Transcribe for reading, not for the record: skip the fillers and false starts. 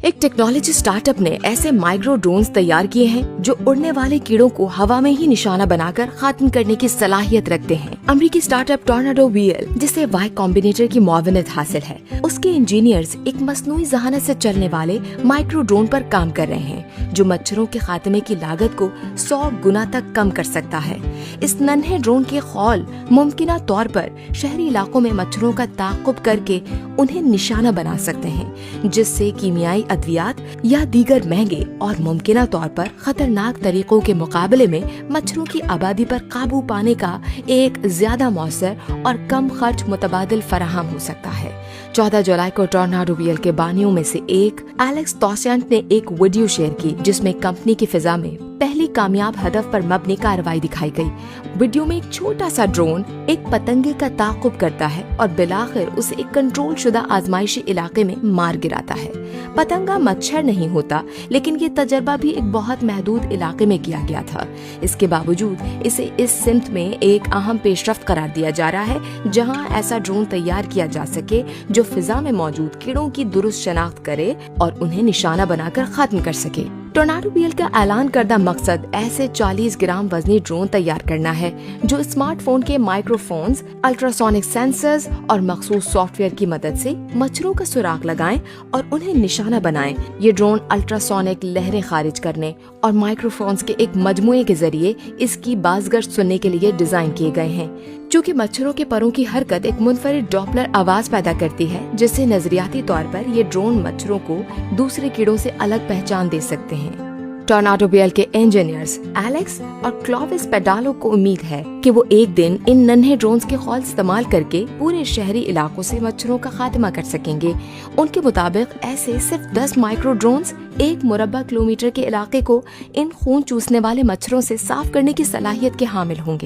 एक technology startup ने ऐसे माइक्रो ड्रोन्स तैयार किए हैं जो उड़ने वाले कीड़ों को हवा में ही निशाना बनाकर खत्म करने की सलाहियत रखते हैं। अमेरिकी स्टार्टअप टॉर्नाडो वीएल, जिसे वाई कॉम्बिनेटर की मुआवनत हासिल है, उसके इंजीनियर्स एक मसनूई जहानत से चलने वाले माइक्रो ड्रोन पर काम कर रहे हैं जो मच्छरों के खात्मे की लागत को 100 गुना तक कम कर सकता है। इस नन्हे ड्रोन के खौल मुमकिना तौर पर शहरी इलाकों में मच्छरों का ताक़ुब करके उन्हें निशाना बना सकते हैं, जिससे कीमियाई अद्वियात या दीगर महंगे और मुमकिना तौर पर खतरनाक तरीकों के मुकाबले में मच्छरों की आबादी पर काबू पाने का एक ज्यादा मौसर और कम खर्च मुतबादिल फराहम हो सकता है। 14 जुलाई को टॉर्नाडो वीएल के बानियों में से एक एलेक्स तोसिएंट ने एक वीडियो शेयर की जिसमें कंपनी की फिजा में पहली कामयाब हदफ पर मबनी कार्रवाई दिखाई गई। वीडियो में एक छोटा सा ड्रोन एक पतंगे का ताक़ुब करता है और बिलाखिर उसे एक कंट्रोल शुदा आजमाइशी इलाके में मार गिराता है। पतंगा मच्छर नहीं होता, लेकिन ये तजर्बा भी एक बहुत महदूद इलाके में किया गया था। इसके बावजूद इसे इस सिमत में एक अहम पेशरफ्त करार दिया जा रहा है जहां ऐसा ड्रोन तैयार किया जा सके जो फिजा में मौजूद कीड़ों की दुरुस्त शनाख्त करे और उन्हें निशाना बनाकर खत्म कर सके। टॉर्नाडो वीएल का ऐलान करदा मकसद ऐसे 40 ग्राम वजनी ड्रोन तैयार करना है जो स्मार्टफोन के माइक्रोफोन्स, अल्ट्रासोनिक सेंसर्स और मखसूस सॉफ्टवेयर की मदद से मच्छरों का सुराग लगाएं और उन्हें निशाना बनाएं। ये ड्रोन अल्ट्रासोनिक लहरें खारिज करने और माइक्रोफोन्स के एक मजमुए के जरिए इसकी बाज़गश्त सुनने के लिए डिजाइन किए गए हैं। चूँकि मच्छरों के परों की हरकत एक मुनफरिद डॉपलर आवाज पैदा करती है, जिससे नजरियाती तौर पर ये ड्रोन मच्छरों को दूसरे कीड़ों से अलग पहचान दे सकते हैं। टॉर्नाडो वीएल के इंजीनियर्स एलेक्स और क्लोविस पेडालो को उम्मीद है कि वो एक दिन इन नन्हे ड्रोन्स के खौल इस्तेमाल करके पूरे शहरी इलाकों से मच्छरों का खात्मा कर सकेंगे। उनके मुताबिक ऐसे सिर्फ 10 माइक्रो ड्रोन्स 1 मुरब्बा किलोमीटर के इलाके को इन खून चूसने वाले मच्छरों से साफ करने की सलाहियत के हामिल होंगे।